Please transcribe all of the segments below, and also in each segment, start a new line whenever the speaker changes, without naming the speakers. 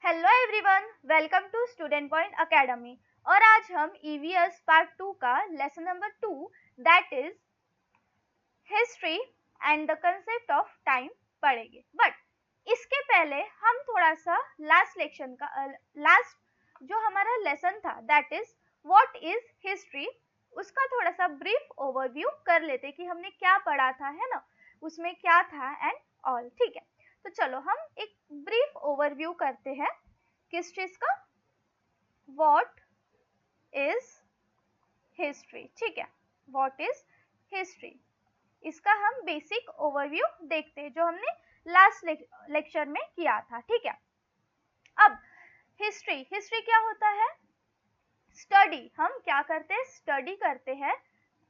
Hello everyone, welcome to student point academy. और आज हम ईवीएस पार्ट 2 का lesson number 2 that is history and the concept of time पढ़ेंगे। But इसके पहले हम थोड़ा सा लास्ट जो हमारा लेसन था that is what is history, उसका थोड़ा सा ब्रीफ ओवरव्यू कर लेते कि हमने क्या पढ़ा था, है ना, उसमें क्या था एंड ऑल। ठीक है, तो चलो हम एक ब्रीफ ओवरव्यू करते हैं किस चीज का, व्हाट इज हिस्ट्री। ठीक है, व्हाट इज हिस्ट्री, इसका हम बेसिक ओवरव्यू देखते हैं जो हमने लास्ट लेक्चर में किया था। ठीक है, अब हिस्ट्री क्या होता है? स्टडी, हम क्या करते हैं? स्टडी करते हैं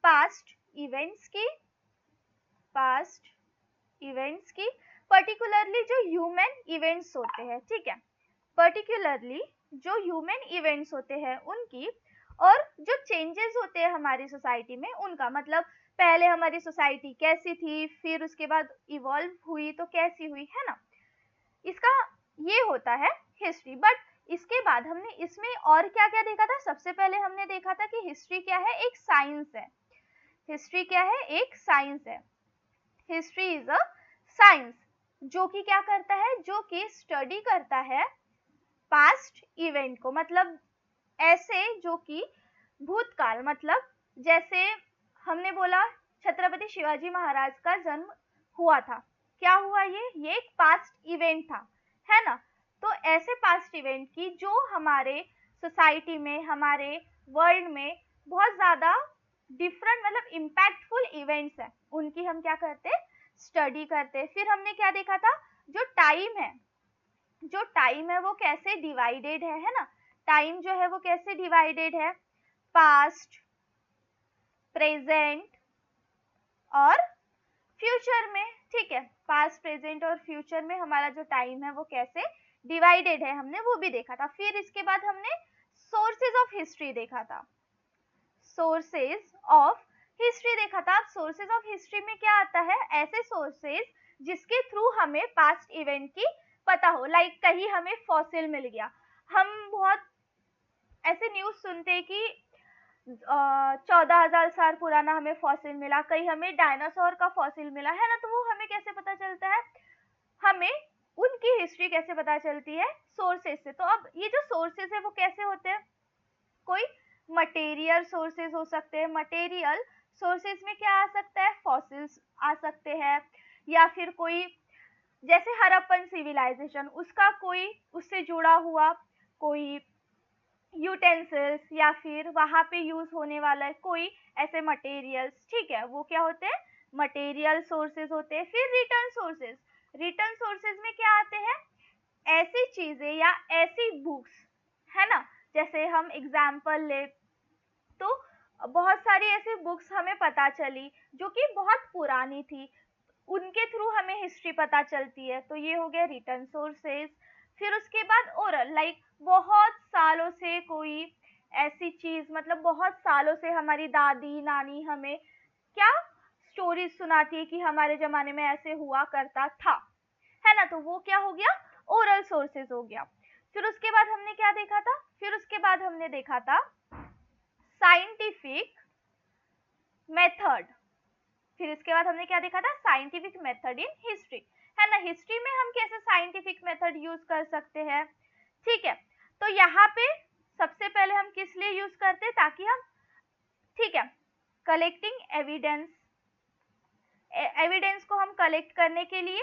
पास्ट इवेंट्स की पर्टिकुलरली जो ह्यूमन इवेंट्स होते हैं। ठीक है, पर्टिकुलरली जो ह्यूमन इवेंट्स होते हैं उनकी, और जो चेंजेस होते हैं हमारी सोसाइटी में उनका, मतलब पहले हमारी सोसाइटी कैसी थी, फिर उसके बाद इवॉल्व हुई तो कैसी हुई, है ना, इसका ये होता है हिस्ट्री। बट इसके बाद हमने इसमें और क्या क्या देखा था? सबसे पहले हमने देखा था कि हिस्ट्री क्या है, एक साइंस है। हिस्ट्री क्या है? एक साइंस है। हिस्ट्री इज अ साइंस जो कि क्या करता है, जो कि स्टडी करता है पास्ट इवेंट को, मतलब ऐसे जो कि भूतकाल, मतलब जैसे हमने बोला छत्रपति शिवाजी महाराज का जन्म हुआ था, क्या हुआ? ये एक पास्ट इवेंट था, है ना। तो ऐसे पास्ट इवेंट की जो हमारे सोसाइटी में, हमारे वर्ल्ड में बहुत ज्यादा डिफरेंट, मतलब इम्पैक्टफुल इवेंट्स है, उनकी हम क्या करते? स्टडी करते। फिर हमने क्या देखा था? जो टाइम है वो कैसे डिवाइडेड है ना, टाइम जो है वो कैसे डिवाइडेड है, पास्ट, प्रेजेंट और फ्यूचर में। ठीक है, पास्ट, प्रेजेंट और फ्यूचर में हमारा जो टाइम है वो कैसे डिवाइडेड है, हमने वो भी देखा था। फिर इसके बाद हमने सोर्सेज ऑफ हिस्ट्री देखा था, सोर्सेज ऑफ हिस्ट्री देखा था। अब सोर्सेज ऑफ हिस्ट्री में क्या आता है? ऐसे सोर्सेज जिसके थ्रू हमें पास्ट इवेंट की पता हो, लाइक कहीं हमें फॉसिल मिल गया, हम बहुत ऐसे न्यूज सुनते कि 14,000 साल पुराना हमें फॉसिल मिला, कहीं हमें डायनासोर का फॉसिल मिला, है ना। तो वो हमें कैसे पता चलता है? हमें उनकी हिस्ट्री कैसे पता चलती है? सोर्सेज से। तो अब ये जो सोर्सेज है वो कैसे होते हैं? कोई मटेरियल सोर्सेज हो सकते हैं, मटेरियल सोर्सेज में क्या आ सकता है? फॉसिल्स आ सकते हैं, या फिर कोई जैसे हड़प्पन सिविलाइजेशन, उसका कोई उससे जुड़ा हुआ कोई यूटेंसिल्स, या फिर वहां पे यूज होने वाला कोई ऐसे मटेरियल्स। ठीक है, वो क्या होते हैं? मटेरियल सोर्सेज होते हैं। फिर रिटर्न सोर्सेज में क्या आते हैं? ऐसी चीजें या ऐसी बुक्स, है ना, जैसे हम एग्जाम्पल ले तो बहुत सारी ऐसी बुक्स हमें पता चली जो कि बहुत पुरानी थी, उनके थ्रू हमें हिस्ट्री पता चलती है, तो ये हो गया रिटर्न सोर्सेज। फिर उसके बाद ओरल, लाइक बहुत सालों से कोई ऐसी चीज, मतलब बहुत सालों से हमारी दादी नानी हमें क्या स्टोरीज सुनाती है कि हमारे जमाने में ऐसे हुआ करता था, है ना, तो वो क्या हो गया? ओरल सोर्सेज हो गया। फिर उसके बाद हमने क्या देखा था? फिर उसके बाद हमने देखा था साइंटिफिक मेथड। फिर इसके बाद हमने क्या देखा था? साइंटिफिक मेथड इन हिस्ट्री, है ना। हिस्ट्री में हम कैसे साइंटिफिक मेथड यूज कर सकते हैं? ठीक है, तो यहाँ पे सबसे पहले हम किस लिए यूज करते हैं? ताकि हम, ठीक है, कलेक्टिंग एविडेंस को हम कलेक्ट करने के लिए,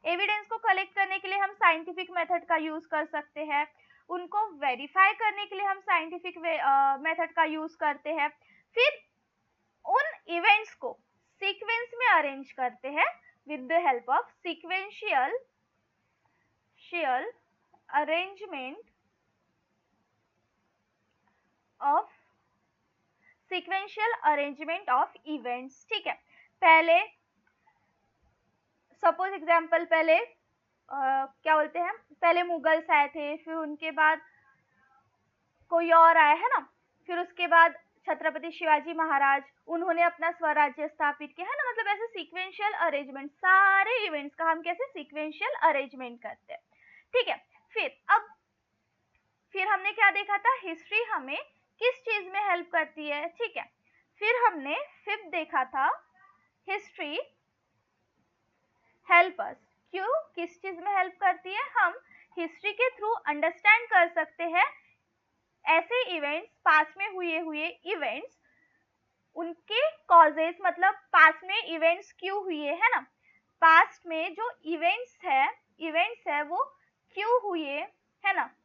एविडेंस को कलेक्ट करने के लिए हम साइंटिफिक मेथड का यूज कर सकते हैं, उनको वेरीफाई करने के लिए हम साइंटिफिक मेथड का यूज करते हैं। फिर उन इवेंट्स को सीक्वेंस में अरेंज करते हैं with the help of sequential arrangement of events. ठीक है, पहले सपोज एग्जांपल, पहले क्या बोलते हैं, पहले मुगल्स आए थे, फिर उनके बाद कोई और आया, है ना, फिर उसके बाद छत्रपति शिवाजी महाराज, उन्होंने अपना स्वराज्य स्थापित किया, है ना। मतलब ऐसे सीक्वेंशियल अरेंजमेंट, सारे इवेंट्स का हम कैसे सीक्वेंशियल अरेंजमेंट करते हैं। ठीक है। फिर हमने क्या देखा था, हिस्ट्री हमें किस चीज में हेल्प करती है, ठीक है। फिर हमने फिफ्थ देखा था, हिस्ट्री हेल्प अस, क्यों, किस चीज में हेल्प करती है, हम हिस्ट्री के थ्रू अंडरस्टैंड कर सकते हैं ऐसे इवेंट्स, पास में हुए इवेंट्स, उनके कॉजेस, मतलब पास में इवेंट्स क्यों हुए, है ना, पास्ट में जो इवेंट्स है वो क्यों हुए, है ना,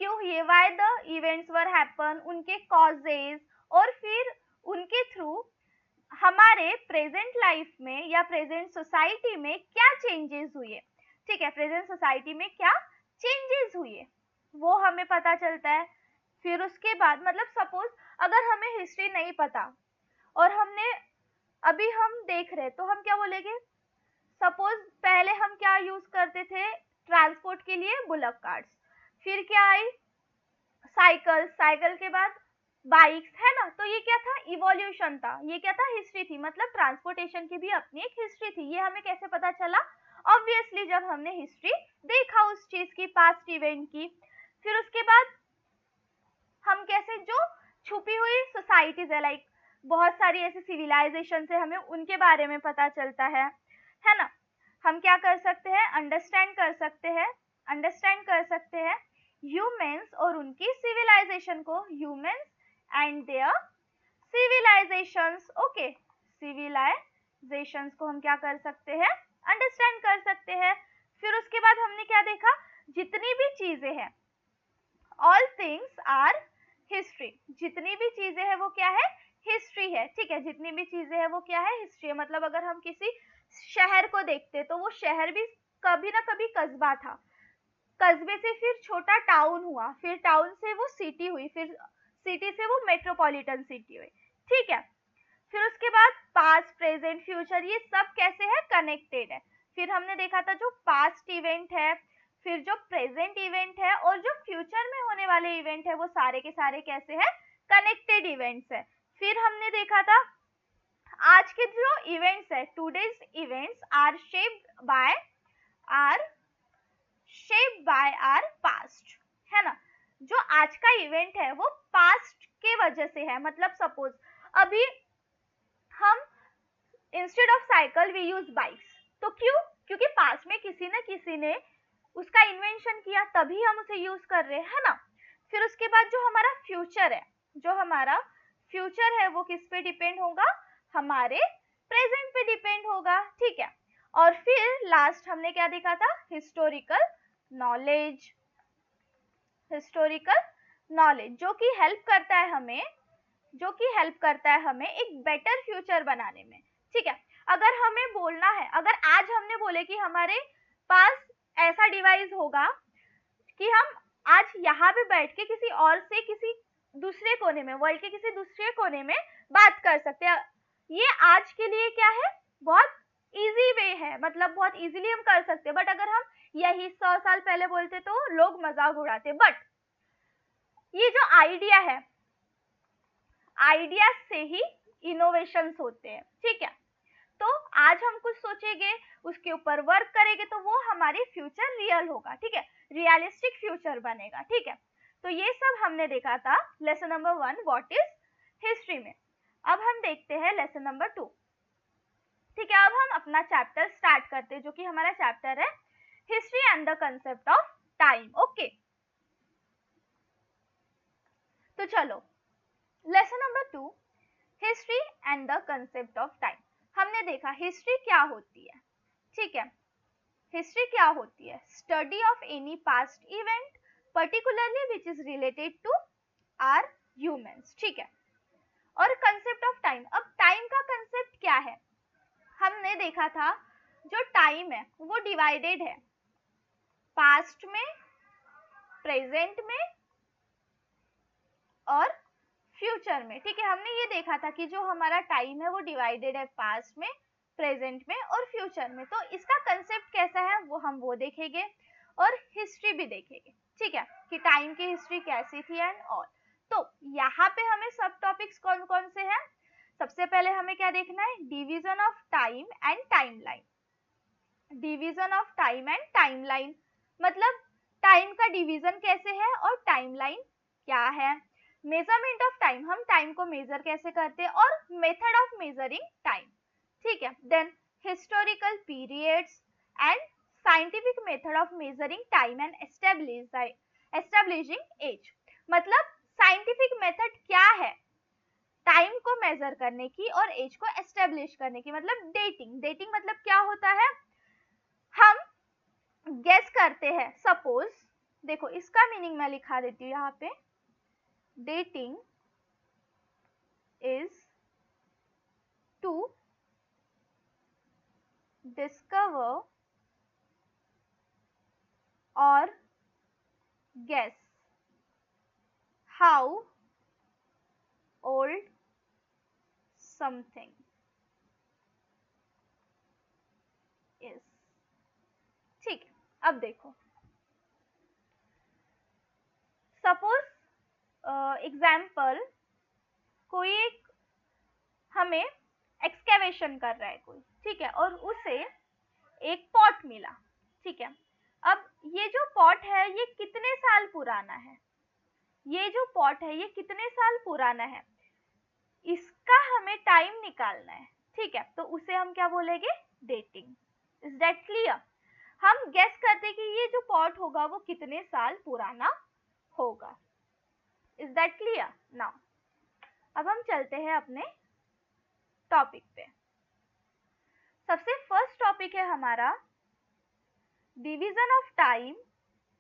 क्यों हुए, why the events were happen, उनके कॉजेज, और फिर उनके थ्रू हमारे प्रेजेंट लाइफ में या प्रेजेंट सोसाइटी में क्या चेंजेस हुए, ठीक है, प्रेजेंट सोसाइटी में क्या चेंजेस हुए वो हमें पता चलता है। फिर उसके बाद मतलब सपोज अगर हमें हिस्ट्री नहीं पता और अभी हम देख रहे तो हम क्या बोलेंगे, सपोज पहले हम क्या यूज करते थे ट्रांसपोर्ट के लिए, बुलक कार्ट्स, फिर क्या आई साइकिल के बाद बाइक्स, है ना, तो ये क्या था, इवोल्यूशन था, ये क्या था, हिस्ट्री थी, मतलब ट्रांसपोर्टेशन की भी अपनी एक हिस्ट्री थी। ये हमें कैसे पता चला, ऑब्वियसली जब हमने हिस्ट्री देखा उस चीज की, पास्ट इवेंट की। फिर उसके बाद हम कैसे, जो छुपी हुई सोसाइटीज है, लाइक बहुत सारी ऐसी सिविलाइजेशन है, हमें उनके बारे में पता चलता है ना, हम क्या कर सकते हैं, अंडरस्टैंड कर सकते हैं ह्यूमंस और उनकी सिविलाइजेशन को, humans and their civilizations, okay, civilizations को हम क्या कर सकते हैं, अंडरस्टैंड कर सकते हैं। फिर उसके बाद हमने क्या देखा, जितनी भी चीजें हैं, ऑल थिंग्स आर हिस्ट्री, जितनी भी चीजें हैं वो क्या है, हिस्ट्री है, ठीक है, जितनी भी चीजें हैं वो क्या है, हिस्ट्री है। मतलब अगर हम किसी शहर को देखते तो वो शहर भी कभी ना कभी कस्बा था, कस्बे से फिर छोटा टाउन हुआ, फिर टाउन से वो सिटी हुई, फिर सिटी से वो मेट्रोपॉलिटन सिटी हुई, ठीक है। फिर उसके बाद पास्ट, प्रेजेंट, फ्यूचर, ये सब कैसे है, कनेक्टेड है। फिर हमने देखा था जो पास्ट इवेंट है, फिर जो प्रेजेंट इवेंट है और जो फ्यूचर में होने वाले इवेंट है, वो सारे के सारे कैसे है, कनेक्टेड इवेंट्स है। फिर हमने देखा था आज के जो इवेंट्स है, today's events are shaped by our past, है ना, जो आज का इवेंट है वो पास्ट के वजह से है। मतलब सपोज अभी हम instead of cycle we use bikes, तो क्यों, क्योंकि पास में किसी ने उसका इन्वेंशन किया, तभी हम उसे यूज कर रहे हैं, है ना। फिर उसके बाद जो हमारा फ्यूचर है वो किस पे डिपेंड होगा, हमारे प्रेजेंट पे डिपेंड होगा, ठीक है। और फिर लास्ट हमने क्या देखा था, हिस्टोरिकल नॉलेज, जो कि हेल्प करता है हमें एक बेटर फ्यूचर बनाने में, ठीक है। अगर हमें बोलना है, अगर आज हमने बोले कि हमारे पास ऐसा डिवाइस होगा कि हम आज यहाँ पे बैठ के किसी दूसरे कोने में, वर्ल्ड के किसी दूसरे कोने में बात कर सकते हैं, ये आज के लिए क्या है, बहुत इजी वे है, मतलब बहुत इजीली हम कर सकते हैं। बट अगर हम यही 100 साल पहले बोलते तो लोग मजाक उड़ाते। बट ये जो आइडिया से ही इनोवेशंस होते हैं, ठीक है। तो आज हम कुछ सोचेंगे, उसके ऊपर वर्क करेंगे, तो वो हमारी फ्यूचर रियल होगा, ठीक है, रियलिस्टिक फ्यूचर बनेगा, ठीक है। तो ये सब हमने देखा था lesson number 1 what is history में। अब हम देखते हैं लेसन नंबर 2, ठीक है। अब हम अपना चैप्टर स्टार्ट करते हैं, जो कि हमारा चैप्टर है history and the concept of time, okay. तो चलो, lesson number 2, history and the concept of time. हमने देखा हिस्ट्री क्या होती है, ठीक है। हिस्ट्री क्या होती है, study of any past event particularly which is related to our humans, ठीक है। और कंसेप्ट ऑफ टाइम, अब टाइम का कंसेप्ट क्या है, हमने देखा था जो टाइम है वो डिवाइडेड है पास्ट में, प्रेजेंट में और फ्यूचर में, ठीक है। हमने ये देखा था कि जो हमारा टाइम है वो डिवाइडेड है पास्ट में, प्रेजेंट में और फ्यूचर में। तो इसका कंसेप्ट कैसा है वो देखेंगे और हिस्ट्री भी देखेंगे, ठीक है, कि टाइम की हिस्ट्री कैसी थी एंड ऑल। तो यहाँ पे हमें सब टॉपिक्स कौन कौन से हैं, सबसे पहले हमें क्या देखना है, division of time and timeline, division of time and timeline मतलब टाइम का डिवीजन कैसे है और टाइमलाइन क्या है। मेजरमेंट ऑफ टाइम, हम टाइम को मेजर कैसे करते हैं और मेथड ऑफ मेजरिंग टाइम, ठीक है। Then historical periods and scientific method of measuring time and establishing age. मतलब साइंटिफिक मेथड क्या है टाइम को मेजर करने की और एज को एस्टेब्लिश करने की। मतलब डेटिंग, डेटिंग मतलब क्या होता है, हम गेस करते हैं। सपोज देखो इसका मीनिंग मैं लिखा देती हूँ यहाँ पे, डेटिंग इज टू डिस्कवर और guess how old something is, ठीक है। अब देखो सपोज एग्जाम्पल, कोई एक हमें एक्सकेवेशन कर रहा है कोई, ठीक है, और उसे एक पॉट मिला, ठीक है। अब ये जो पॉट है ये कितने साल पुराना है, ये जो पॉट है ये कितने साल पुराना है, इसका हमें टाइम निकालना है, ठीक है। तो उसे हम क्या बोलेंगे, डेटिंग। Is that clear. हम गेस करते कि ये जो पॉट होगा वो कितने साल पुराना होगा। Is that clear. नाउ अब हम चलते हैं अपने टॉपिक पे। सबसे फर्स्ट टॉपिक है हमारा division of time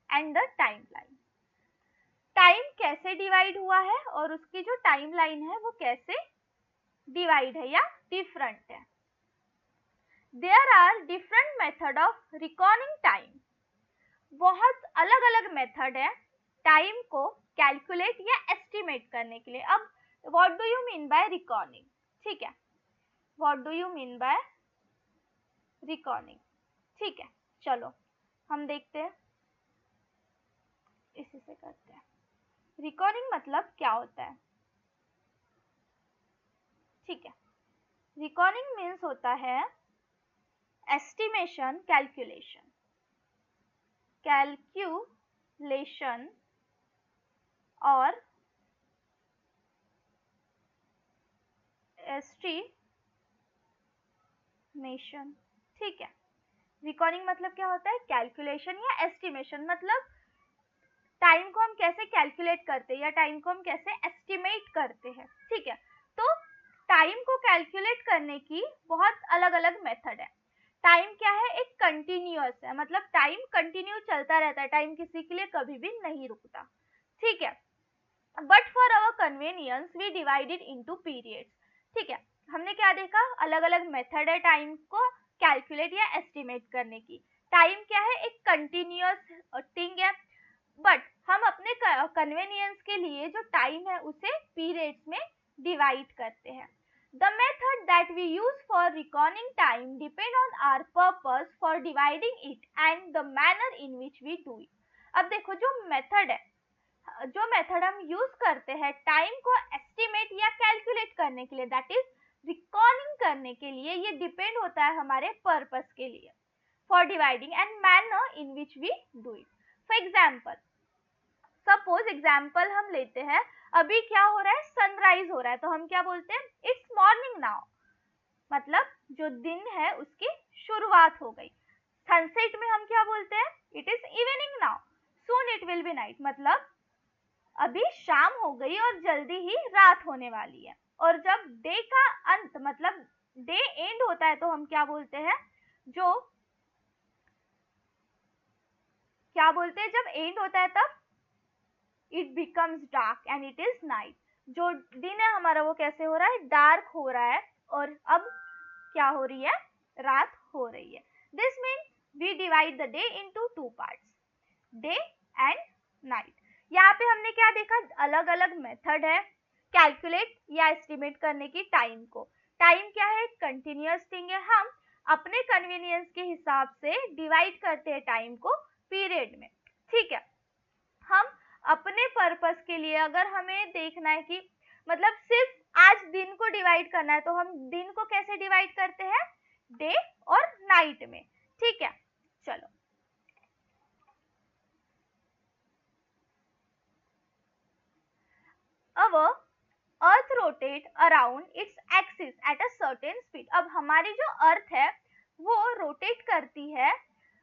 and the timeline. Time कैसे डिवाइड हुआ है और उसकी जो टाइमलाइन है वो कैसे डिवाइड है या डिफरेंट है। There are different method of recording time. बहुत अलग अलग मेथड है टाइम को कैलकुलेट या एस्टिमेट करने के लिए। अब what do you mean by recording, ठीक है, what do you mean by recording, ठीक है। चलो हम देखते हैं, इसी से करते हैं। रिकॉर्डिंग मतलब क्या होता है, ठीक है। रिकॉर्डिंग मीन्स होता है एस्टिमेशन, कैलकुलेशन और एस्टिमेशन, ठीक है। रिकॉर्डिंग मतलब क्या होता है, कैलकुलेशन या एस्टिमेशन। मतलब टाइम को हम कैसे कैलकुलेट करते हैं या टाइम को हम कैसे एस्टिमेट करते हैं, ठीक है। तो टाइम को कैलकुलेट करने की बहुत अलग अलग मेथड है। टाइम क्या है, एक कंटिन्यूअस है, मतलब टाइम कंटिन्यू चलता रहता है, टाइम किसी के लिए कभी भी नहीं रुकता, ठीक है। But for our convenience we divided into periods, ठीक है। हमने क्या देखा, अलग अलग मेथड है टाइम को कैलकुलेट या एस्टिमेट करने की। टाइम क्या है, एक कंटिन्यूअस थिंग है, बट हम अपने कन्वीनियंस के लिए जो टाइम है उसे पीरियड्स में डिवाइड करते हैं। The method that we use for reckoning time depend on our purpose for dividing it and the manner in which we do it. अब देखो जो मेथड है, जो मेथड हम यूज करते हैं टाइम को एस्टिमेट या कैलकुलेट करने के लिए, दैट इज रिकॉर्डिंग करने के लिए, ये डिपेंड होता है हमारे पर्पस के लिए, for dividing and manner in which we do it. For example, suppose example हम लेते हैं, अभी क्या हो रहा है, सनराइज हो रहा है, तो हम क्या बोलते हैं, इट्स मॉर्निंग नाउ, मतलब जो दिन है उसकी शुरुआत हो गई। सनसेट में हम क्या बोलते हैं, it is evening now, soon it will be night, मतलब अभी शाम हो गई और जल्दी ही रात होने वाली है। और जब डे का अंत मतलब डे एंड होता है तो हम क्या बोलते हैं, जो क्या बोलते हैं, जब एंड होता है तब it becomes dark and it is night. जो दिन है हमारा वो कैसे हो रहा है, डार्क हो रहा है, और अब क्या हो रही है, रात हो रही है। This means we divide the day into two parts, day and night. यहाँ पे हमने क्या देखा, अलग अलग मेथड है कैलकुलेट या एस्टिमेट करने की टाइम को। टाइम क्या है, कंटिन्यूअस थिंग है, हम अपने कन्वीनियंस के हिसाब से डिवाइड करते हैं टाइम को पीरियड में, ठीक है। हम अपने पर्पस के लिए अगर हमें देखना है कि मतलब सिर्फ आज दिन को डिवाइड करना है, तो हम दिन को कैसे डिवाइड करते हैं, डे और नाइट में, ठीक है। चलो our earth rotate around its axis at a certain speed. अब हमारी जो अर्थ है वो रोटेट करती है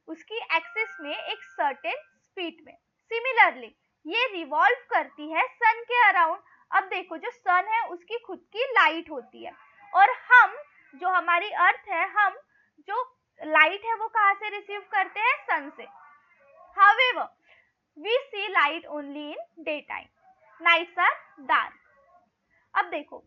उसकी एक्सिस में एक सर्टेन स्पीड में। सिमिलरली ये रिवॉल्व करती है सन के अराउंड। अब देखो जो सन है उसकी खुद की लाइट होती है और हम जो हमारी अर्थ है, हम जो लाइट है वो कहाँ से रिसीव करते हैं? सन से। However, we see light only in daytime. Nights are dark. अब देखो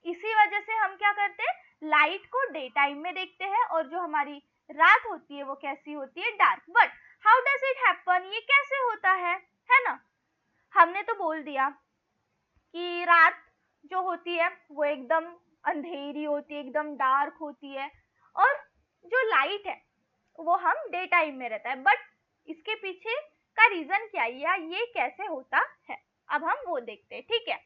इसी वजह से हम क्या करते हैं, लाइट को डे टाइम में देखते हैं और जो हमारी रात होती है वो कैसी होती है? Dark. But how does it happen? ये कैसे होता है ना? हमने तो बोल दिया कि रात जो होती है वो एकदम अंधेरी होती है, एकदम डार्क होती है और जो लाइट है वो हम डे टाइम में रहता है। बट इसके पीछे का रीजन क्या है या ये कैसे होता है, अब हम वो देखते हैं। ठीक है।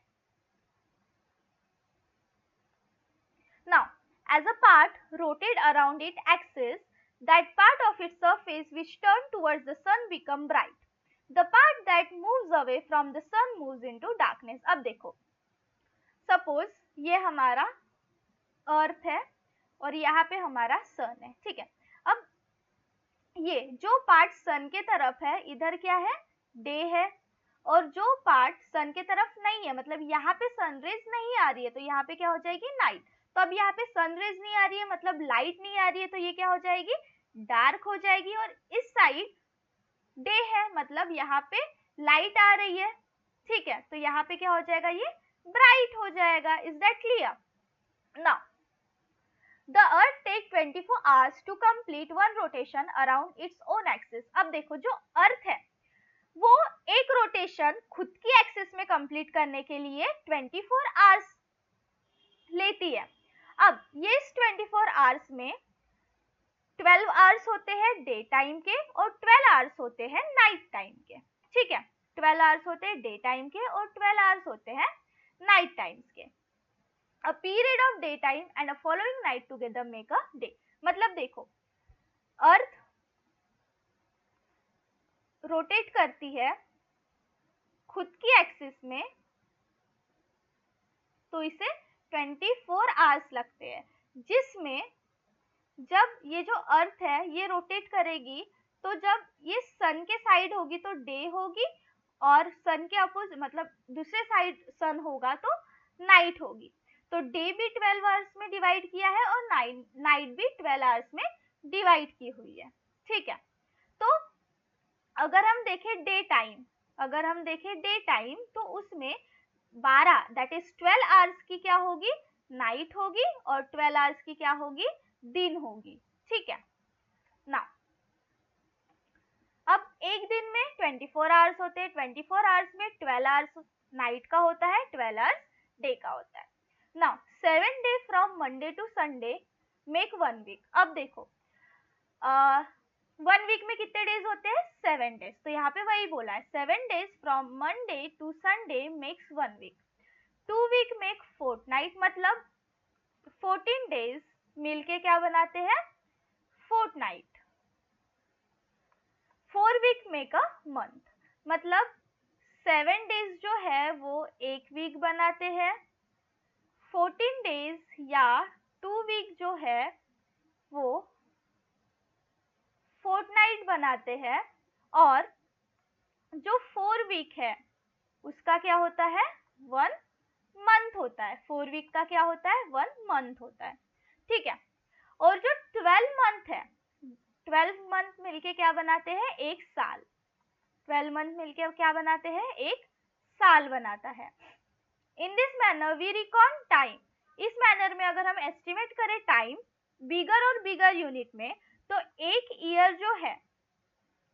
Now, as a part rotate around its axis, that part of its surface which turn towards the sun become bright. The part that moves away from the sun moves into darkness. अब देखो, suppose ये हमारा अर्थ है और यहाँ पे हमारा सन है। ठीक है। अब ये जो पार्ट सन के तरफ है इधर क्या है? डे है। और जो पार्ट सन के तरफ नहीं है, मतलब यहाँ पे सनरेज नहीं आ रही है, तो यहाँ पे क्या हो जाएगी? नाइट। तो अब यहाँ पे सनरेज नहीं आ रही है मतलब लाइट नहीं आ रही है, तो ये क्या हो जाएगी? डार्क हो जाएगी। और इस साइड डे है मतलब यहाँ पे लाइट आ रही है। ठीक है, तो यहाँ पे क्या हो जाएगा? ये ब्राइट हो जाएगा। Is that clear? Now The Earth take 24 hours to complete one rotation around its own axis. अब देखो जो अर्थ है वो एक रोटेशन खुद की एक्सिस में कंप्लीट करने के लिए 24 आवर्स लेती है। अब ये इस 24 आवर्स में 12 आवर्स होते हैं डे टाइम के और 12 आवर्स होते हैं नाइट टाइम के। ठीक है, 12 आवर्स होते हैं डे टाइम के और 12 आवर्स होते हैं नाइट टाइम्स के। A period of daytime and a following night together make a day. मतलब देखो अर्थ रोटेट करती है खुद की एक्सिस में, तो इसे 24 आवर्स लगते हैं, जिसमें जब ये जो अर्थ है ये रोटेट करेगी तो जब ये सन के साइड होगी तो डे होगी और सन के अपोजिट मतलब दूसरे साइड सन होगा तो नाइट होगी। तो डे भी 12 आवर्स में डिवाइड किया है और नाइट भी 12 आवर्स में डिवाइड की हुई है। ठीक है, तो अगर हम देखें डे टाइम तो उसमें 12 दैट इज 12 आवर्स की क्या होगी? नाइट होगी और 12 आवर्स की क्या होगी? दिन होगी। ठीक है। नाउ अब एक दिन में 24 आवर्स होते हैं, 24 आवर्स में 12 आवर्स नाइट का होता है, 12 आवर्स डे का होता है। Now 7 day from Monday to Sunday make 1 week. अब देखो 1 वीक में कितने डेज होते हैं? 7 डेज। तो यहाँ पे वही बोला है 7 days from Monday to Sunday makes 1 week. 2 week make fortnight, मतलब 14 डेज मिलके क्या बनाते हैं? Fortnight. 4 week make a month, मतलब 7 डेज जो है वो एक वीक बनाते हैं। 14 डेज या 2 वीक जो है वो फोर्टनाइट बनाते हैं और जो 4 वीक है उसका क्या होता है? 1 मंथ होता है। 4 वीक का क्या होता है? 1 मंथ होता है। ठीक है, और जो 12 मंथ है, 12 मंथ मिलके क्या बनाते हैं? एक साल। 12 मंथ मिलके क्या बनाते हैं? एक साल बनाता है। In this manner we record time. इस मैनर में अगर हम एस्टिमेट करें टाइम बिगर और बिगर यूनिट में, तो एक ईयर जो है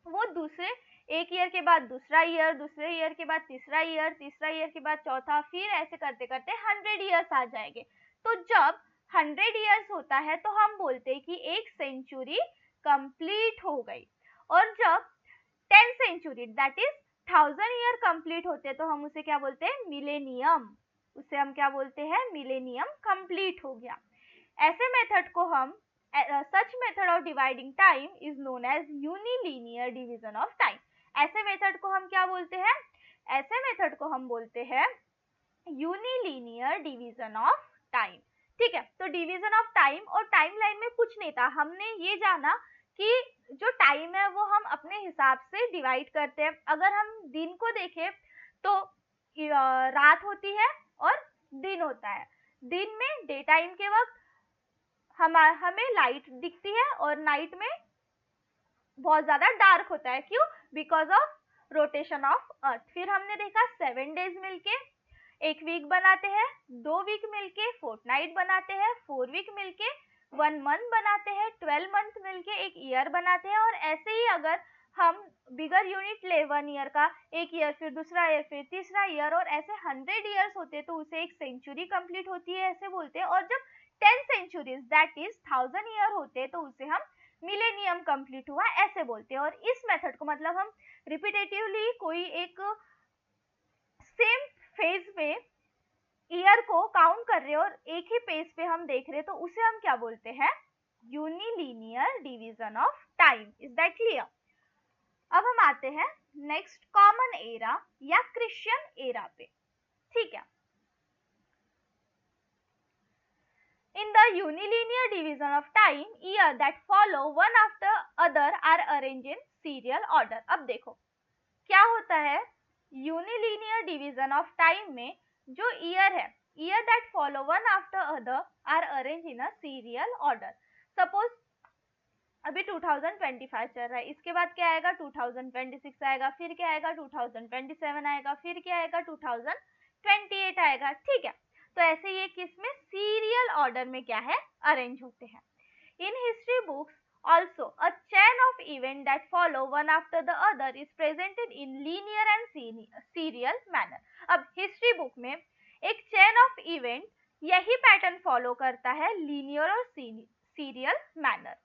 वो दूसरे एक ईयर के बाद दूसरा ईयर, दूसरे ईयर के बाद तीसरा ईयर, तीसरा ईयर के बाद चौथा, फिर ऐसे करते करते 100 ईयर्स आ जाएंगे। तो जब 100 ईयर्स होता है तो हम बोलते हैं कि एक सेंचुरी कंप्लीट हो गई। और जब 10 century that is 1000 year complete होते हैं तो हम उसे क्या बोलते हैं? मिलेनियम। उसे हम क्या बोलते हैं? मिलेनियम कंप्लीट हो गया। ऐसे मेथड को हम such method of dividing time is known as unilinear division of time. ऐसे मेथड को हम क्या बोलते हैं? ऐसे मेथड को हम बोलते हैं यूनिलीनियर डिवीजन ऑफ टाइम। ठीक है, तो डिवीजन ऑफ टाइम और टाइमलाइन में कुछ नहीं था, हमने ये जाना कि जो टाइम है वो हम अपने हिसाब से डिवाइड करते हैं। अगर हम दिन को देखें तो रात होती है और दिन होता है। दिन में डे टाइम के वक्त हमें लाइट दिखती है और नाइट में बहुत ज्यादा डार्क होता है। क्यों? Because of rotation of earth. फिर हमने देखा 7 डेज मिलके एक वीक बनाते हैं, 2 वीक मिलके फोर्टनाइट बनाते हैं, 4 वीक मिलके 1 मंथ बनाते हैं, 12 मंथ मिलके एक ईयर बनाते हैं। और ऐसे ही अगर हम बिगर यूनिट ले 1 ईयर का, एक ईयर, फिर दूसरा ईयर, फिर तीसरा ईयर, और ऐसे 100 ईयर्स होते तो उसे एक सेंचुरी कंप्लीट होती है, ऐसे बोलते हैं। और जब 10 सेंचुरीज दैट इज 1000 ईयर होते तो उसे हम मिलेनियम कंप्लीट हुआ, ऐसे बोलते हैं। और इस मेथड को मतलब हम रिपीटेटिवली कोई एक सेम फेज में ईयर को काउंट कर रहे और एक ही पेज पे हम देख रहे तो उसे हम क्या बोलते हैं? Unilinear division of time. Is that clear? अब हम आते हैं नेक्स्ट कॉमन एरा या क्रिश्चियन एरा पे। ठीक है, in the unilinear division of time, year that follow one after other are arranged in serial order। अब देखो क्या होता है, यूनिलीनियर डिवीजन ऑफ टाइम में जो ईयर है, year that follow one after other are arrange in a serial order. Suppose अभी 2025 चल रहा है, इसके बाद क्या आएगा? 2026 आएगा, फिर क्या आएगा? 2027 आएगा, फिर क्या आएगा? 2028 आएगा। ठीक है, तो ऐसे ये किसमें? सीरियल ऑर्डर में क्या है? अरेंज होते हैं। In history books also a chain of events that follow one after the other is presented in linear and serial manner। अब हिस्ट्री बुक में एक चेन ऑफ इवेंट यही पैटर्न फॉलो करता है, लीनियर और serial manner.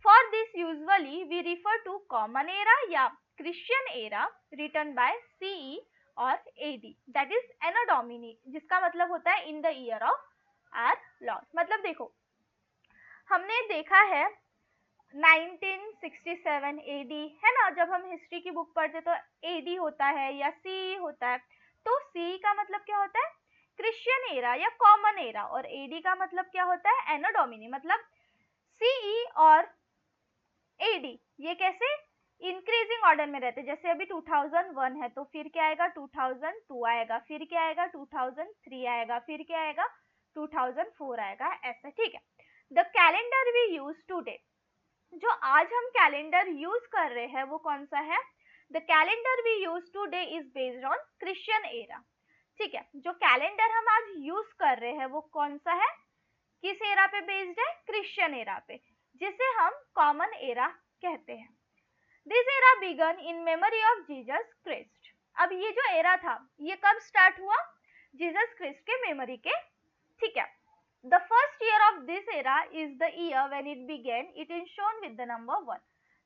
For this usually we refer to common era या Christian era written by CE और AD, that is anno domini, जिसका मतलब होता है in the year of our lord. मतलब देखो, हमने देखा है 1967 एडी है ना, जब हम हिस्ट्री की बुक पढ़ते तो एडी होता है या सी होता है। तो सी का मतलब क्या होता है? क्रिश्चियन एरा या कॉमन एरा, और एडी का मतलब क्या होता है? एनो डोमिनी। मतलब सीई और एडी ये कैसे इंक्रीजिंग ऑर्डर में रहते हैं। जैसे अभी 2001 है तो फिर क्या आएगा? 2002 आएगा, फिर क्या आएगा? 2003 आएगा, फिर क्या आएगा? 2004 आएगा, ऐसा। ठीक है, the calendar we use today, जो आज हम कैलेंडर यूज कर रहे हैं वो कौन सा है? The calendar we use today is based on Christian era. ठीक है, जो कैलेंडर हम आज यूज कर रहे हैं वो कौन सा है? किस एरा पे बेस्ड है? क्रिश्चियन एरा पे, जिसे हम कॉमन एरा कहते हैं। This era began in memory of Jesus Christ. अब ये जो एरा था ये कब स्टार्ट हुआ? जीसस क्राइस्ट के मेमोरी के। ठीक है, the first year of this era is the year when it began, it is shown with the number 1।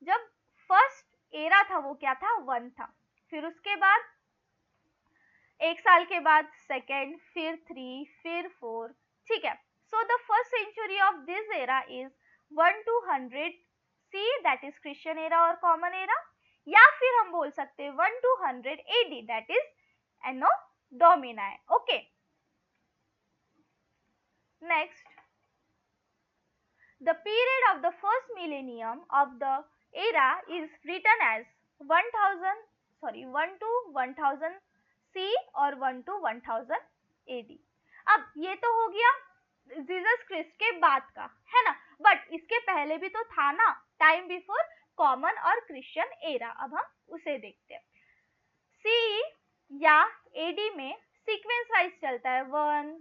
जब फर्स्ट एरा था वो क्या था? 1 था। फिर उसके बाद एक साल के बाद सेकेंड, फिर 3, फिर 4। ठीक है, so the first century of this era is 1 to 100 C, that is Christian era और common era। या फिर हम बोल सकते हैं 1 to 100 AD, that is Anno Domini। Okay, next, the period of the first millennium of the era is written as 1 to 1000 C और 1 to 1000 AD। अब ये तो हो गया जीसस क्राइस्ट के बाद का, है ना। बट इसके पहले भी तो था ना, टाइम बिफोर कॉमन और क्रिश्चियन एरा। अब हम उसे देखते हैं। सी या एडी में सीक्वेंस वाइज चलता है, 1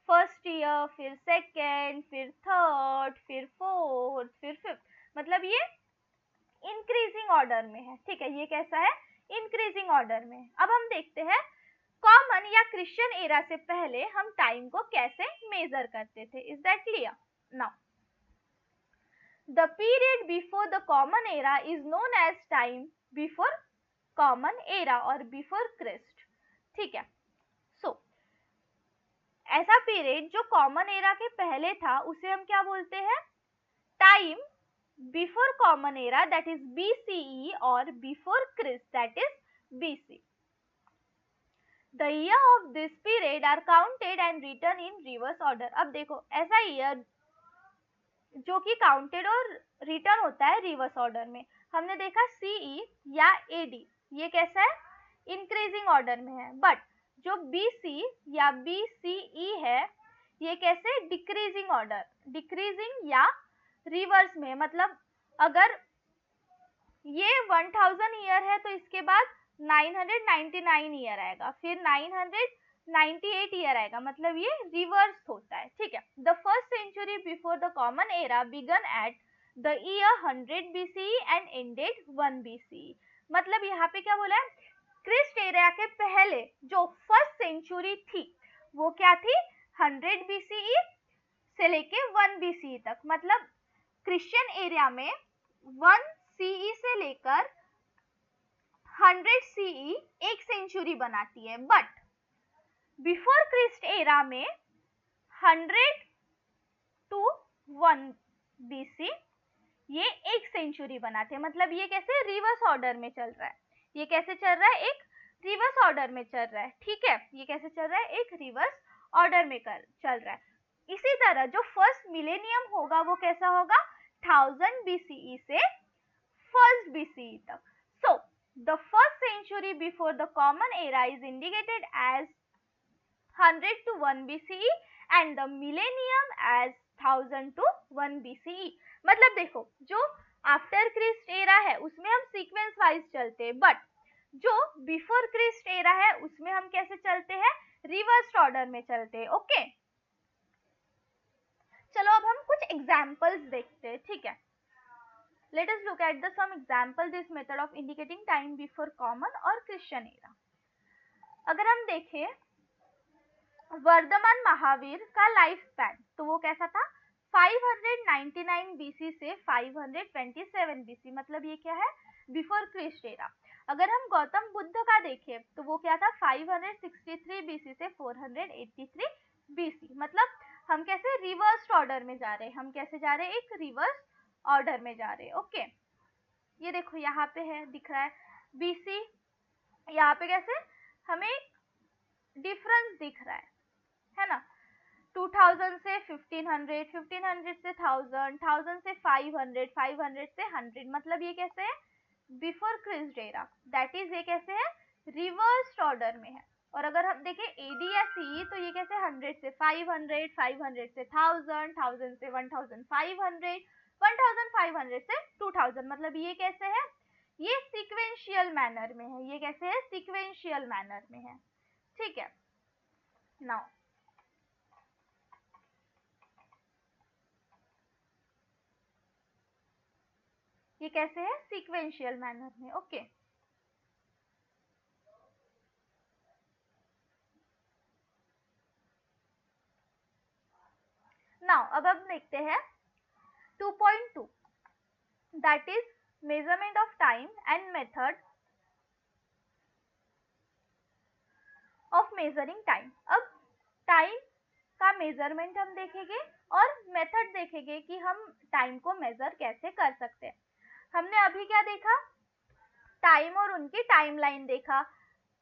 फर्स्ट ईयर, फिर सेकेंड, फिर थर्ड, फिर फोर्थ, फिर फिफ्थ। मतलब ये इंक्रीजिंग ऑर्डर में है। ठीक है, ये कैसा है? इंक्रीजिंग ऑर्डर में। अब हम देखते हैं कॉमन या क्रिश्चियन एरा से पहले हम टाइम को कैसे मेजर करते थे। Is that clear? Now the period before the common era is known as time before common era और बिफोर क्राइस्ट। ठीक है, सो ऐसा पीरियड जो कॉमन एरा के पहले था उसे हम क्या बोलते हैं? Time before common era, that is BCE, और before Christ, that is BC। The year of this period are counted and written in reverse order. अब देखो ऐसा ईयर जो कि काउंटेड और रिटर्न होता है रिवर्स ऑर्डर में। हमने देखा सीई या एडी ये कैसा है, इंक्रीजिंग ऑर्डर में है, बट जो बीसी या बीसीई है ये कैसे, डिक्रीजिंग ऑर्डर, डिक्रीजिंग या रिवर्स में। मतलब अगर ये 1000 ईयर है तो इसके बाद 999 ईयर आएगा, फिर 998 ईयर आएगा, मतलब ये रिवर्स होता है, ठीक है। The first century before the common era began at the year 100 BCE and ended 1 BCE। मतलब यहाँ पे क्या बोला है, क्रिस्ट एरा के पहले जो फर्स्ट सेंचुरी थी वो क्या थी, 100 BCE से लेके 1 BCE तक। मतलब क्रिश्चियन एरिया में 1 CE से लेकर 100 CE एक सेंचुरी बनाती है, बट बिफोर क्रिस्ट एरा में 100 to 1 BC ये एक सेंचुरी बनाते हैं। मतलब ये कैसे रिवर्स ऑर्डर में चल रहा है, ये कैसे चल रहा है, एक रिवर्स ऑर्डर में चल रहा है, ठीक है। ये कैसे चल रहा है, एक रिवर्स ऑर्डर में चल रहा है। इसी तरह जो फर्स्ट मिलेनियम होगा वो कैसा होगा, 1000 BCE से 1st BCE तक। So the first century before the common era is indicated as 100 to 1 BCE and the millennium as 1000 to 1 BCE। मतलब देखो जो आफ्टर क्रिस्ट एरा है उसमें हम सीक्वेंस वाइज चलते हैं, बट जो बिफोर क्रिस्ट एरा है उसमें हम कैसे चलते हैं, रिवर्स ऑर्डर में चलते हैं, ओके। चलो अब हम कुछ एग्जांपल्स देखते हैं, ठीक है। Let us look at the some example this method of indicating time before common और Christian era। अगर हम देखें वर्धमान महावीर का लाइफ स्पैन तो वो कैसा था, 599 BC से 527 BC। मतलब ये क्या है, बिफोर क्रिस्ट एरा। अगर हम गौतम बुद्ध का देखें तो वो क्या था, 563 BC से 483 BC। मतलब हम कैसे रिवर्स ऑर्डर में जा रहे हैं, हम कैसे जा रहे हैं, एक रिवर्स ऑर्डर में जा रहे हैं, ओके। ये देखो यहाँ पे है, दिख रहा है BC, यहाँ पे कैसे हमें डिफरेंस दिख रहा है ना। 2000 से 1500, 1500 से 1000, 1000 से 500, 500 से 100। मतलब ये कैसे है, before Christ era, that is ये कैसे है, रिवर्स ऑर्डर में है। और अगर हम देखें एडी या सीई तो ये कैसे 100 से 500, 500 से 1000, 1000 से 1500, 1500 से 2000। मतलब ये कैसे है, ये सीक्वेंशियल मैनर में है, ये कैसे है, सीक्वेंशियल मैनर में है, ठीक है। नाउ ये कैसे है, सीक्वेंशियल मैनर में, ओके। नाउ अब हम देखते हैं 2.2 that is measurement of time and method of measuring time. अब टाइम का मेजरमेंट हम देखेंगे और मेथड देखेंगे कि हम टाइम को मेजर कैसे कर सकते हैं। हमने अभी क्या देखा, टाइम और उनकी टाइमलाइन देखा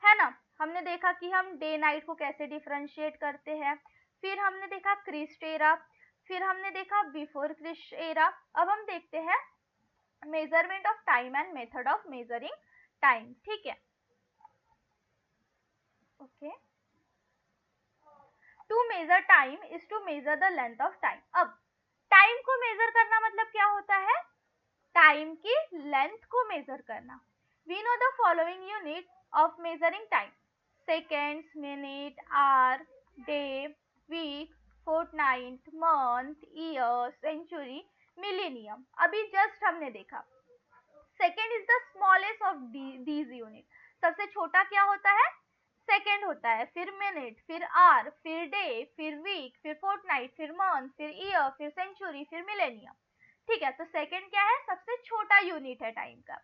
है ना। हमने देखा कि हम डे नाइट को कैसे डिफरेंशिएट करते हैं, फिर हमने देखा क्रिस्ट एरा, फिर हमने देखा बिफोर क्रिस्ट एरा। अब हम देखते हैं measurement of time and method of measuring time, ठीक है, okay. To measure time is to measure the length of time. अब टाइम को मेजर करना मतलब क्या होता है, टाइम की लेंथ को मेजर करना। We know the following unit of measuring time, seconds, minute, hour, day, week, fortnight, month, year, century, millennium. अभी जस्ट हमने देखा second is the smallest of these unit. सबसे छोटा क्या होता है, सेकेंड होता है, फिर मिनट, फिर आवर, फिर डे, फिर वीक, फिर फोर्टनाइट, फिर मंथ, फिर ईयर, फिर सेंचुरी, फिर मिलेनियम, ठीक है। तो सेकेंड क्या है, सबसे छोटा यूनिट है टाइम का।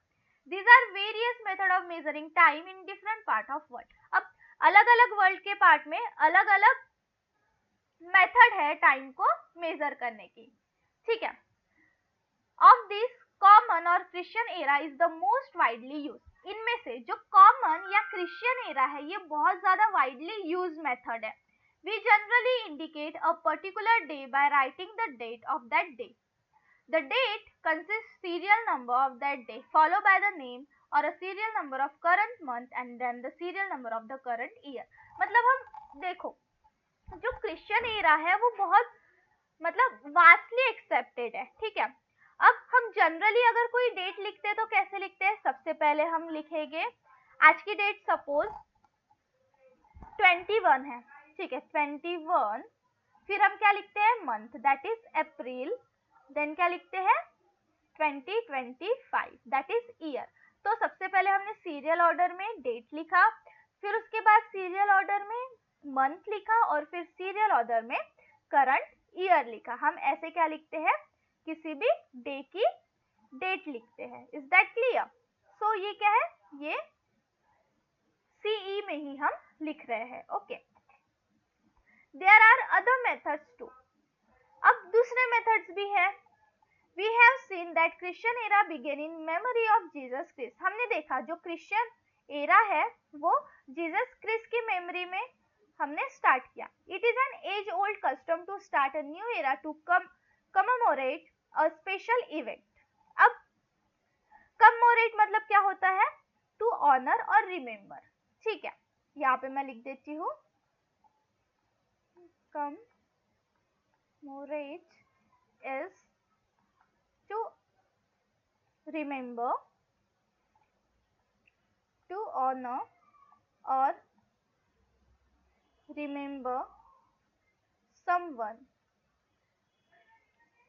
These are various method of measuring time in different part of world। अब अलग अलग वर्ल्ड के पार्ट में अलग अलग मेथड है टाइम को मेजर करने की, ठीक है। Of these कॉमन और Christian era is the most widely use. इनमें से जो कॉमन या क्रिश्चियन एरा है ये बहुत ज्यादा वाइडली यूज मेथड है। We generally indicate a particular day by writing the date of that day. The date consists serial number of that day followed by the name or a serial number of current month and then the serial number of the current year. मतलब हम देखो जो Christian era है वो बहुत मतलब vastly accepted है, ठीक है। अब हम जनरली अगर कोई डेट लिखते हैं तो कैसे लिखते हैं? सबसे पहले हम लिखेंगे आज की डेट सपोज 21 है, ठीक है 21, फिर हम क्या लिखते हैं? Month that is April, then क्या लिखते हैं? 2025 दैट इज ईयर। तो सबसे पहले हमने सीरियल ऑर्डर में डेट लिखा, फिर उसके बाद सीरियल ऑर्डर में मंथ लिखा और फिर सीरियल ऑर्डर में करंट ईयर लिखा। हम ऐसे क्या लिखते हैं? किसी भी डे की डेट लिखते हैं। Is that clear? सो ये क्या है? ये सीई में ही हम लिख रहे हैं। Okay, there are other methods too. अब दूसरे मेथड्स भी है। We have seen that Christian era began in memory of Jesus Christ. हमने देखा जो क्रिश्चियन एरा है वो जीसस क्रिस्ट की मेमोरी में हमने स्टार्ट किया। It is an age old custom to start a new era to commemorate a special event. अब कमेमोरेट मतलब क्या होता है? टू ऑनर और रिमेम्बर, ठीक है। यहाँ पे मैं लिख देती हूँ commemorate is to remember, to honor or remember someone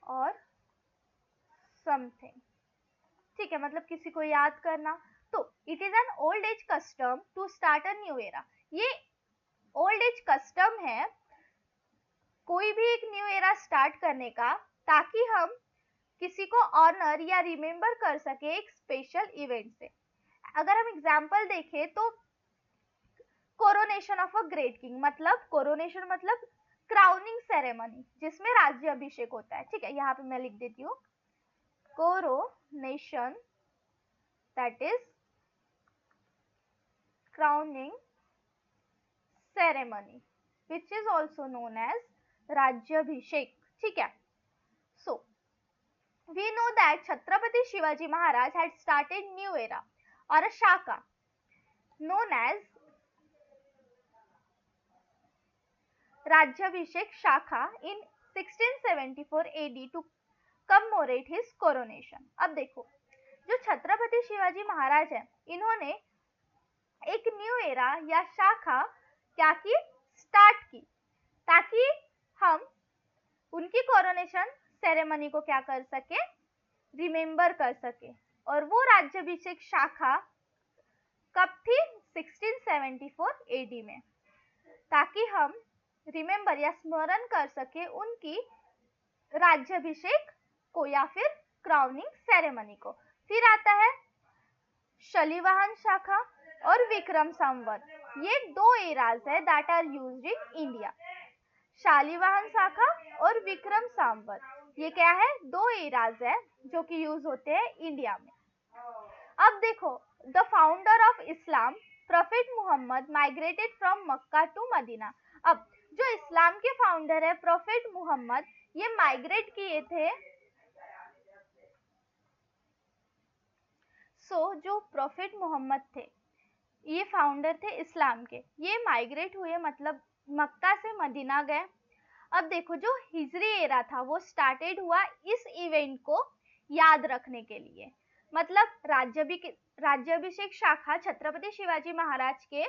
or something, ठीक है, मतलब किसी को याद करना। तो it is an old age custom to start a new era. ये ओल्ड एज कस्टम है कोई भी एक न्यू एरा स्टार्ट करने का, ताकि हम किसी को ऑनर या रिमेम्बर कर सके एक स्पेशल इवेंट से। अगर हम एग्जाम्पल देखें तो coronation of a great king, मतलब कोरोनेशन मतलब क्राउनिंग सेरेमनी जिसमें राज्य अभिषेक होता है, ठीक है। यहाँ पे मैं लिख देती हूँ coronation that is crowning ceremony which is also known as राज्याभिषेक, ठीक है। So we know that Chhatrapati Shivaji Maharaj had started new era or a shaka known as Rajyabhishek Shaka in 1674 AD to commemorate his coronation। अब देखो जो छत्रपति शिवाजी महाराज है इन्होंने एक new era या शाखा क्या की? स्टार्ट की, ताकि हम उनकी कोरोनेशन सेरेमनी को क्या कर सके? रिमेम्बर कर सके। और वो राज्याभिषेक शाखा कब थी? 1674 एडी में, ताकि हम रिमेम्बर या स्मरण कर सके उनकी राज्याभिषेक को या फिर क्राउनिंग सेरेमनी को। फिर आता है शालिवाहन शाखा और विक्रम संवत। ये दो एराज है that are used in India. Shalivahan Shaka और विक्रम संवत ये क्या है? दो एराज है जो कि यूज होते हैं इंडिया में। अब देखो the founder of Islam Prophet Muhammad migrated from Mecca to Medina. अब जो इस्लाम के फाउंडर है प्रोफेट मुहम्मद, ये माइग्रेट किए थे। जो प्रोफेट मोहम्मद थे ये फाउंडर थे इस्लाम के, ये माइग्रेट हुए मतलब मक्का से मदीना गए। अब देखो जो हिजरी एरा था वो स्टार्टेड हुआ इस इवेंट को याद रखने के लिए, मतलब राज्याभिषेक शाखा छत्रपति शिवाजी महाराज के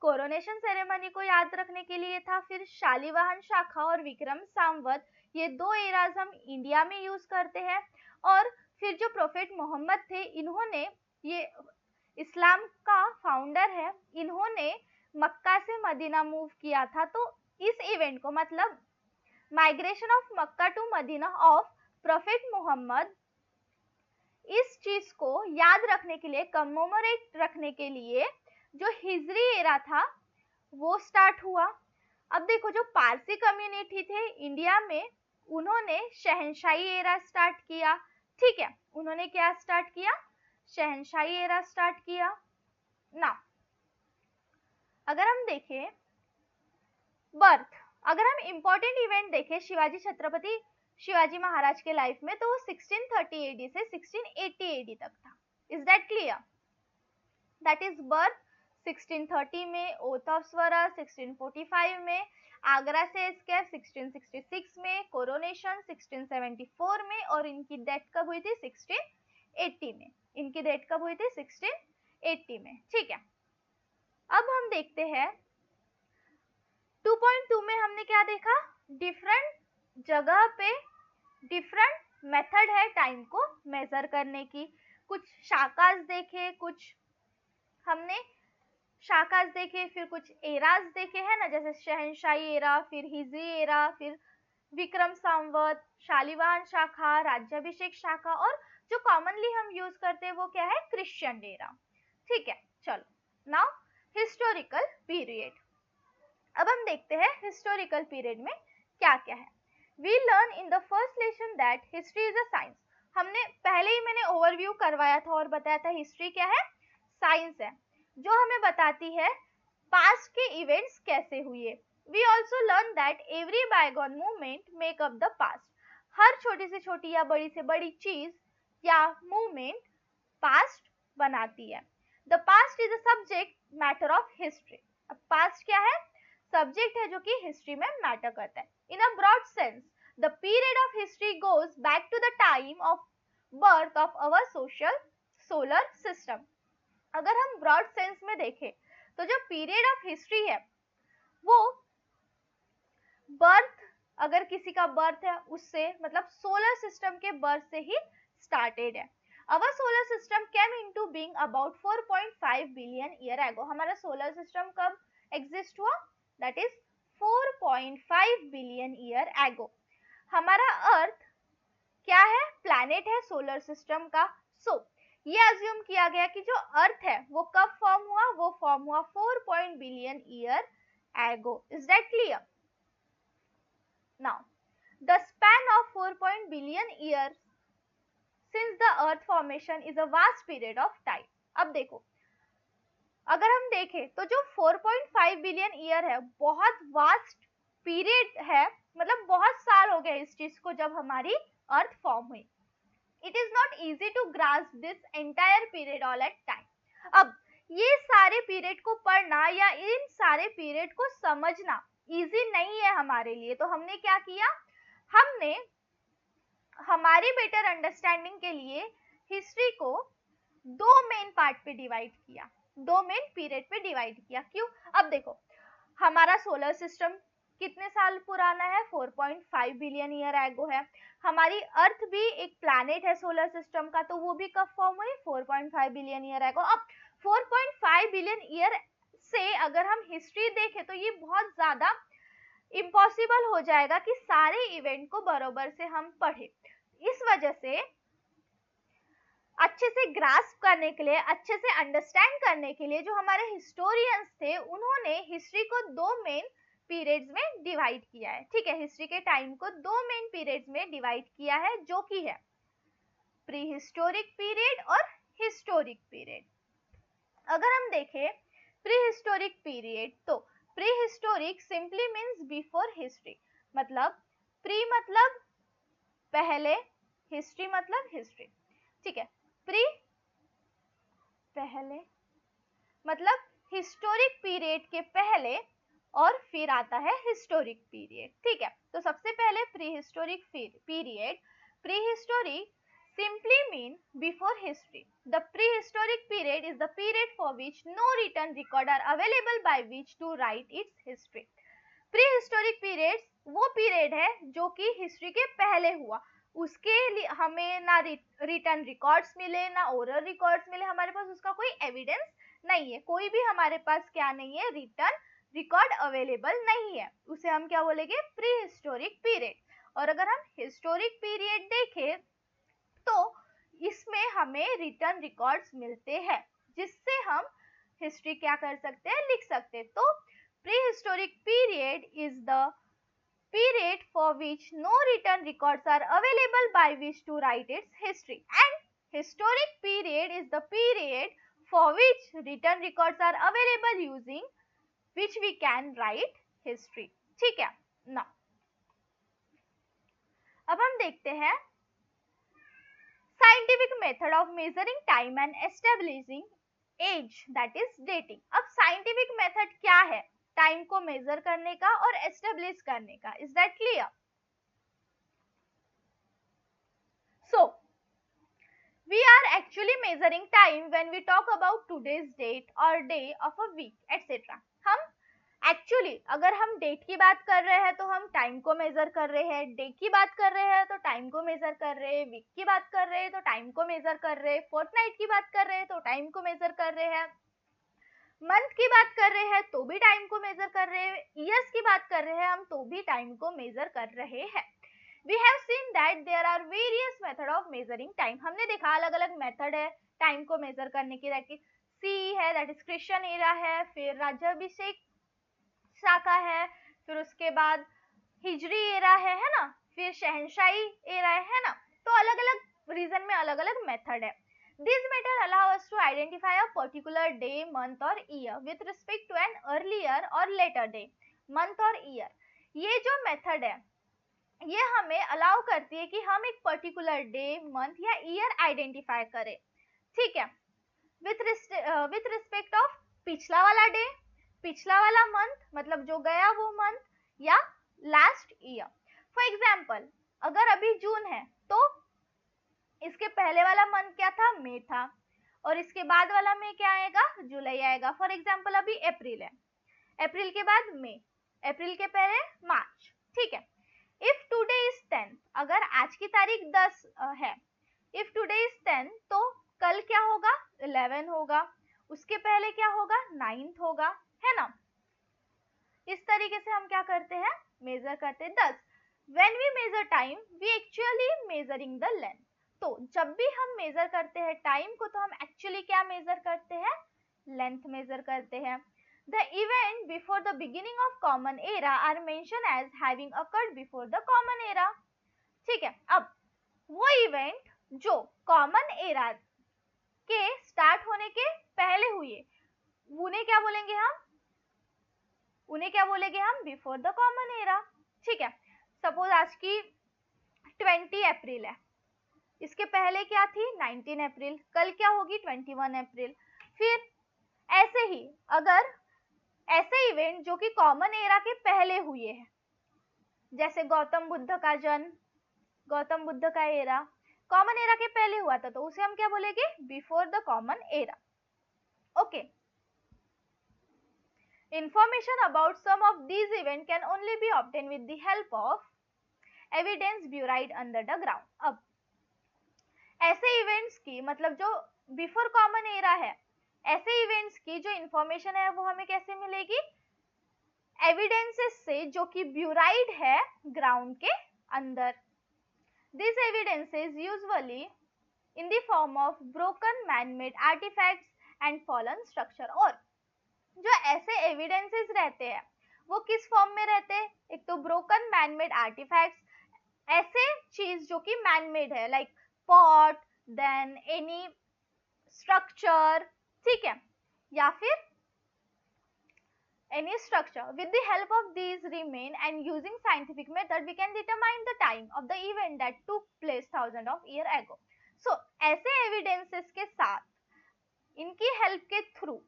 कोरोनेशन सेरेमनी को याद रखने के लिए था। फिर शालिवाहन शाखा और विक्रम संवत ये दो एराज हम इंडिया में यूज करते हैं। और फिर जो प्रोफेट मोहम्मद थे इन्होंने, ये इस्लाम का फाउंडर है, इन्होंने मक्का से मदीना मूव किया था। तो इस इवेंट को मतलब migration of Mecca to Medina of Prophet Mohammed, इस चीज को याद रखने के लिए, कमेमोरेट रखने के लिए जो हिजरी एरा था वो स्टार्ट हुआ। अब देखो जो पारसी कम्युनिटी थे इंडिया में उन्होंने शहनशाही एरा स्टार्ट किया, ठीक है। उन्होंने क्या स्टार्ट किया? शहंशाही एरा स्टार्ट किया ना। अगर हम देखें बर्थ, अगर हम इंपॉर्टेंट इवेंट देखें शिवाजी छत्रपति शिवाजी महाराज के लाइफ में, तो वो 1630 AD से 1680 AD तक था। Is that clear? That is birth 1630 में, ओथ ऑफ स्वरा 1645 में, आगरा से एस्केप 1666 में, कोरोनेशन 1674 में, और इनकी डेथ कब हुई थी? 1680 में। इनकी डेथ कब हुई थी? 1680 में। ठीक है, अब हम देखते हैं 2.2 में हमने क्या देखा? डिफरेंट जगह पे डिफरेंट मेथड है टाइम को मेजर करने की। कुछ शाकास देखे, कुछ हमने शाकास देखे, फिर कुछ एरास देखे हैं ना, जैसे शहंशाही एरा, फिर हिजरी एरा, फिर विक्रम संवत, शालिवाहन शाखा, राज्याभिषेक शाखा, और जो कॉमनली हम यूज करते हैं वो क्या है? Christian era. ठीक है, चलो नाउ हिस्टोरिकल पीरियड। अब हम देखते हैं हिस्टोरिकल पीरियड में क्या क्या है। We learn in the first lesson that history is a science. हमने पहले ही मैंने ओवरव्यू करवाया था और बताया था हिस्ट्री क्या है? साइंस है, जो हमें बताती है पास्ट के इवेंट्स कैसे हुए। We also learn that every bygone movement make up the past. हर छोटी से छोटी या बड़ी से बड़ी चीज या मूवमेंट पास्ट बनाती है। The past is a subject matter of history. अब पास्ट क्या है? सब्जेक्ट है जो कि हिस्ट्री में मैटर करता है। In a broad sense the period of history goes back to the time of birth of our solar system. अगर हम ब्रॉड सेंस में देखें तो जो पीरियड ऑफ हिस्ट्री है वो बर्थ, अगर किसी का बर्थ है उससे, मतलब सोलर सिस्टम के बर्थ से ही स्टार्टेड है। अवर solar system came into being about 4.5 billion year ago. हमारा सोलर सिस्टम कब एग्जिस्ट हुआ? That is 4.5 billion year ago. हमारा अर्थ क्या है? प्लैनेट है सोलर सिस्टम का। सो ये अज्यूम किया गया कि जो अर्थ है वो कब फॉर्म हुआ? वो फॉर्म हुआ 4 billion year ago. Is that clear? Now, the span of 4 billion years since the earth formation is a vast period of time. अब देखो, अगर हम देखें तो जो 4.5 बिलियन ईयर है बहुत वास्ट पीरियड है, मतलब बहुत साल हो गए इस चीज को जब हमारी अर्थ फॉर्म हुई। It is not easy to grasp this entire period all at time. अब ये सारे पीरियड को पढ़ना या इन सारे पीरियड को समझना इजी नहीं है हमारे लिए। तो हमने क्या किया? हमने हमारी बेटर अंडरस्टैंडिंग के लिए हिस्ट्री को दो मेन पार्ट पे डिवाइड किया, दो मेन पीरियड पे डिवाइड किया। क्यों? अब देखो, हमारा सोलर सिस्टम कितने साल पुराना है? 4.5 बिलियन ईयर एगो है। हमारी अर्थ भी एक प्लैनेट है सोलर सिस्टम का, तो वो भी कब फॉर्म हुई? 4.5 बिलियन ईयर एगो। अब 4.5 बिलियन ईयर से अगर हम हिस्ट्री देखें तो ये बहुत ज्यादा इम्पॉसिबल हो जाएगा कि सारे इवेंट को बराबर से हम पढ़े। इस वजह से अच्छे से ग्रास्प करने के लिए, अच्छे से अंडरस्टैंड करने के लिए जो हमारे हिस्टोरियंस थे उन्होंने हिस्ट्री को दो मेन पीरियड्स में डिवाइड किया है। ठीक है, हिस्ट्री के टाइम को दो मेन पीरियड्स में डिवाइड किया है, जो कि है प्री हिस्टोरिक पीरियड और हिस्टोरिक पीरियड। अगर हम देखें प्री हिस्टोरिक पीरियड, तो pre historic simply means before history. मतलब प्री मतलब पहले, हिस्ट्री मतलब हिस्ट्री। ठीक है, प्री पहले मतलब हिस्टोरिक पीरियड के पहले, और फिर आता है हिस्टोरिक पीरियड। ठीक है, तो सबसे पहले pre historic period. Pre historic simply mean before history. The prehistoric period is the period for which no written record are available by which to write its history. Prehistoric periods वो period है जो कि history के पहले हुआ, उसके लिए हमें ना रिटर्न रिकॉर्ड्स मिले ना ओरल रिकॉर्ड्स मिले, हमारे पास उसका कोई एविडेंस नहीं है, कोई भी हमारे पास क्या नहीं है? रिटर्न रिकॉर्ड अवेलेबल नहीं है, उसे हम क्या बोलेंगे? Pre historic period. और अगर हम हिस्टोरिक पीरियड देखें तो इसमें हमें रिटर्न रिकॉर्ड्स मिलते हैं, जिससे हम हिस्ट्री क्या कर सकते हैं? लिख सकते हैं। तो prehistoric period is the period for which no written records are available by which to write its history, and Historic period is the period for which written records are available using which we can write history. ठीक है ना. अब हम देखते हैं scientific method of measuring time and establishing age, that is dating. अब scientific method क्या है टाइम को मेजर करने का और एस्टेब्लिश करने का? Is that clear? So we are actually measuring time when we talk about today's date or day of a week etc. हम एक्चुअली अगर हम डेट की बात कर रहे हैं तो हम टाइम को मेजर कर रहे हैं, डे की बात कर रहे हैं तो टाइम को मेजर कर रहे हैं, वीक की बात कर रहे हैं तो टाइम को मेजर कर रहे हैं, फोर्टनाइट की बात कर रहे हैं तो टाइम को मेजर कर रहे हैं, मंथ की बात कर रहे हैं तो भी टाइम को मेजर कर रहे हैं, ईयर्स की बात कर रहे हैं हम तो भी टाइम को मेजर कर रहे हैं. We have seen that there are various method of measuring time. हमने देखा अलग अलग मेथड है टाइम को मेजर करने की. सी है दैट इज क्रिश्चियन एरा है, फिर राज्याभिषेक शाखा है, फिर उसके बाद हिजरी एरा है ना, फिर शहनशाही एरा है ना. तो अलग अलग रीजन में अलग अलग मेथड है. These method allow us to identify a particular day, month or year with respect to an earlier or later day, month or year. ये जो मेथड है ये हमें अलाउ करती है कि हम एक पर्टिकुलर डे, मंथ या ईयर आइडेंटिफाई करें. ठीक है, विथ रिस्पेक्ट ऑफ पिछला वाला डे, पिछला वाला मंथ मतलब जो गया वो मंथ, या लास्ट ईयर. फॉर एग्जाम्पल अगर अभी जून है तो इसके पहले वाला मंथ क्या था? मई था. और इसके बाद वाला में क्या आएगा? जुलाई आएगा. फॉर एग्जाम्पल अभी अप्रैल है, अप्रैल के बाद मई, अप्रैल के पहले मार्च. ठीक है. इफ टुडे इज 10, अगर आज की तारीख 10 है, इफ टुडे इज 10 तो कल क्या होगा? 11 होगा, उसके पहले क्या होगा? 9th होगा, है ना. इस तरीके से हम क्या करते हैं? मेजर करते हैं. 10 when we measure time we actually measuring the length. तो जब भी हम मेजर करते हैं टाइम को तो हम एक्चुअली क्या मेजर करते हैं? लेंथ मेजर करते हैं. The event before the beginning of common era are mentioned as having occurred before the common era. ठीक है. अब वो इवेंट जो कॉमन एरा के स्टार्ट होने के पहले हुए उन्हें क्या बोलेंगे हम? उन्हें क्या बोलेंगे हम? Before the common era. ठीक है. सपोज आज की 20 अप्रैल है, इसके पहले क्या थी? 19 अप्रैल. कल क्या होगी? 21 अप्रैल. फिर ऐसे ही अगर ऐसे इवेंट जो कि कॉमन एरा के पहले हुए हैं, जैसे गौतम बुद्ध का जन्म, गौतम बुद्ध का एरा कॉमन एरा के पहले हुआ था तो उसे हम क्या बोलेंगे? Before the common era. Okay. Information about some of these events can only be obtained with the help of evidence buried under the ground. अब ऐसे इवेंट्स की मतलब जो बिफोर कॉमन एरा है, ऐसे इवेंट्स की जो इंफॉर्मेशन है वो हमें कैसे मिलेगी? एविडेंसेस से जो कि ब्यूराइड है ग्राउंड के अंदर. This evidences usually in the form of broken man-made artifacts and fallen structure. और जो ऐसे एविडेंसेस रहते हैं वो किस फॉर्म में रहते हैं? एक तो ब्रोकन मैन-मेड आर्टिफैक्ट्स, ऐसे चीज जो कि मैन-मेड है, like pot, then any structure. ठीक है, या फिर any structure. With the help of these remain and using scientific method we can determine the time of the event that took place thousands of years ago. So ऐसे evidences के साथ इनकी help के through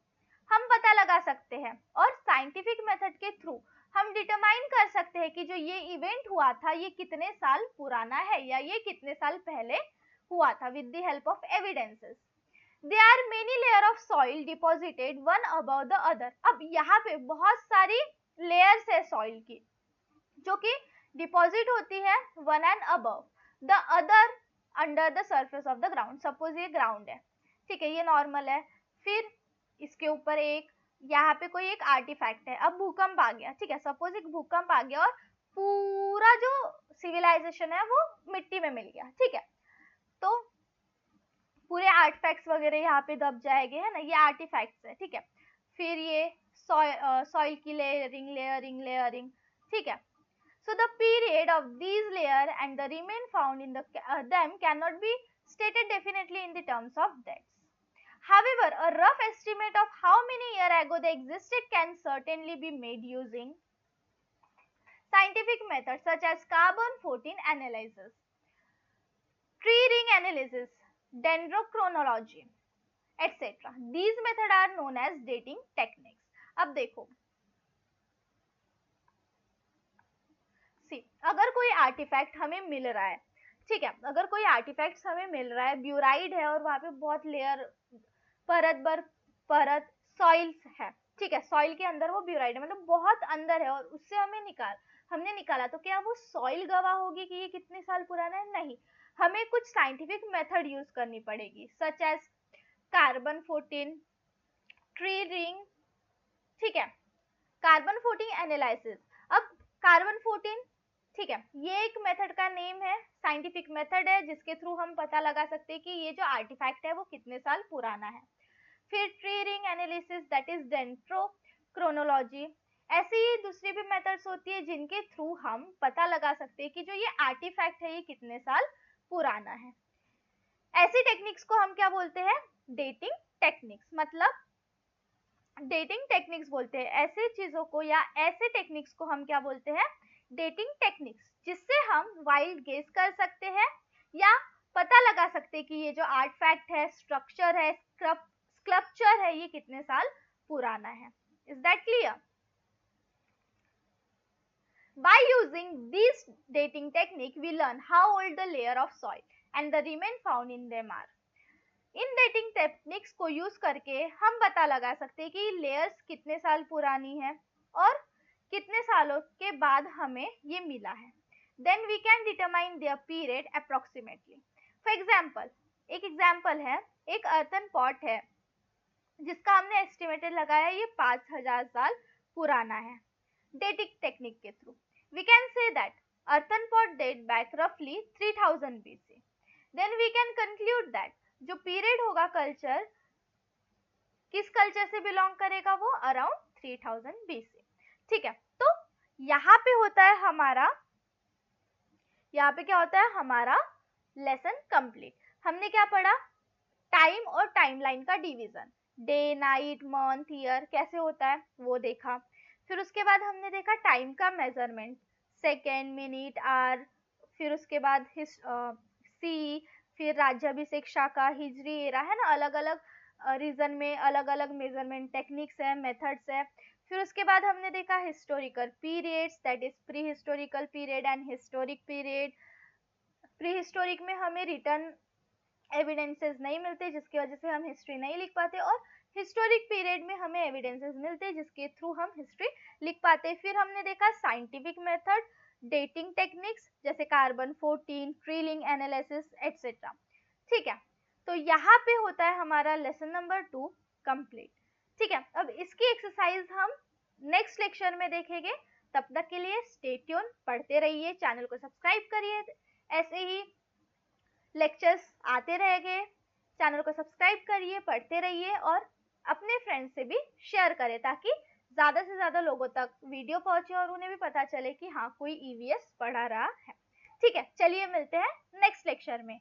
हम पता लगा सकते हैं और scientific method के through हम determine कर सकते हैं कि जो ये event हुआ था ये कितने साल पुराना है या ये कितने साल पहले हुआ था. with the help of evidences. There are many layers of soil deposited one above the other. अब यहाँ पे बहुत सारी layers है soil की जो कि deposit होती है one and above the other under the surface of the ground. Suppose ये ground है, ठीक है, ये normal है. फिर इसके ऊपर एक यहाँ पे कोई एक आर्टिफैक्ट है. अब भूकंप आ गया, ठीक है, सपोज एक भूकंप आ गया और पूरा जो सिविलाइजेशन है वो मिट्टी में मिल गया. ठीक है, तो पूरे आर्टिफैक्ट्स वगैरह यहाँ पे दब जाएंगे, है ना, ये आर्टिफैक्ट्स है. ठीक है, फिर ये सॉइल की लेयरिंग. ठीक है. So the period of these layer and the remain found in them cannot be stated definitely in the terms of dates. However, a rough estimate of how many years ago they existed can certainly be made using scientific methods such as carbon-14 analysis, tree ring analysis, dendrochronology, etc. These methods are known as dating techniques. अब देखो, अगर कोई artefact हमें मिल रहा है, ठीक है, अगर कोई आर्टिफैक्ट हमें मिल रहा है, ब्यूराइड है और वहां पे बहुत लेयर, परत बर परत सॉइल्स है, ठीक है, सॉइल के अंदर वो ब्यूराइड है, मतलब बहुत अंदर है, और उससे हमने निकाला, तो क्या वो सॉइल गवाह होगी कि ये कितने साल पुराना है? नहीं, हमें कुछ साइंटिफिक मेथड यूज करनी पड़ेगी, सच एज कार्बन-14, ट्री रिंग, ठीक है, कार्बन-14 एनालिसिस। अब कार्बन-14, ठीक है, ये एक मेथड का नेम है, साइंटिफिक मेथड है जिसके थ्रू हम पता लगा सकते हैं कि ये जो आर्टिफैक्ट है वो कितने साल पुराना है। फिर tree ring analysis, that is dendrochronology. ऐसी ही दूसरी भी मेथड्स होती है जिनके थ्रू हम पता लगा सकते हैं कि जो ये आर्टिफैक्ट है ये कितने साल पुराना है। ऐसी टेक्निक्स को हम क्या बोलते हैं? Dating techniques. मतलब डेटिंग टेक्निक्स बोलते हैं ऐसे चीजों को, या ऐसे टेक्निक्स को हम क्या बोलते हैं? डेटिंग टेक्निक्स, जिससे हम वाइल्ड गेस कर सकते हैं या पता लगा सकते हैं कि ये जो आर्टिफैक्ट है, स्ट्रक्चर है, स्कल्पचर है, ये कितने साल पुराना है। Is that clear? By using this dating technique, we learn how old the layer of soil and the remains found in them are. In dating techniques को यूज करके हम पता लगा सकते हैं कि लेयर्स कितने साल पुरानी है और कितने सालों के बाद हमें ये मिला है। Then we can determine their period approximately. For example, एक एग्जाम्पल है, एक अर्थन पॉट है जिसका हमने एस्टिमेटेड लगाया ये 5000 साल पुराना है डेटिंग टेक्निक के थ्रू। We can say that earthen pot date back roughly 3000 BC. Then we can conclude that जो पीरियड होगा कल्चर, किस कल्चर से बिलोंग करेगा? वो अराउंड 3000 BC। ठीक है, तो यहाँ पे होता है हमारा, यहाँ पे क्या होता है हमारा लेसन कंप्लीट। हमने क्या पढ़ा? टाइम और टाइमलाइन का division, day, night, month, year कैसे होता है वो देखा। फिर उसके बाद हमने देखा टाइम का मेजरमेंट, सेकेंड, मिनट, आवर। फिर उसके बाद सी, फिर राज्याभिषेक, शाका, हिजरी एरा, है ना, अलग अलग रीजन में अलग अलग मेजरमेंट टेक्निक्स है, मेथड्स है। फिर उसके बाद हमने देखा historical periods, that is pre historical period and historic period. Pre historic में हमें रिटर्न एविडेंसेस नहीं मिलते जिसकी वजह से हम हिस्ट्री नहीं लिख पाते, और हिस्टोरिक पीरियड में हमें एविडेंसेस मिलते हैं जिसके थ्रू हम हिस्ट्री लिख पाते हैं। फिर हमने देखा साइंटिफिक मेथड, डेटिंग टेक्निक्स जैसे कार्बन-14, ट्री रिंग एनालिसिस एटसेट्रा। ठीक है, तो यहाँ पे होता है हमारा लेसन नंबर 2 कंप्लीट। ठीक है, अब इसकी एक्सरसाइज हम नेक्स्ट लेक्चर में देखेंगे। तब तक के लिए स्टे ट्यून, पढ़ते रहिए, चैनल को सब्सक्राइब करिए, ऐसे ही लेक्चर्स आते रहेंगे। चैनल को सब्सक्राइब करिए, पढ़ते रहिए और अपने फ्रेंड्स से भी शेयर करें ताकि ज़्यादा से ज़्यादा लोगों तक वीडियो पहुंचे और उन्हें भी पता चले कि हाँ कोई ईवीएस पढ़ा रहा है। ठीक है, चलिए मिलते हैं नेक्स्ट लेक्चर में।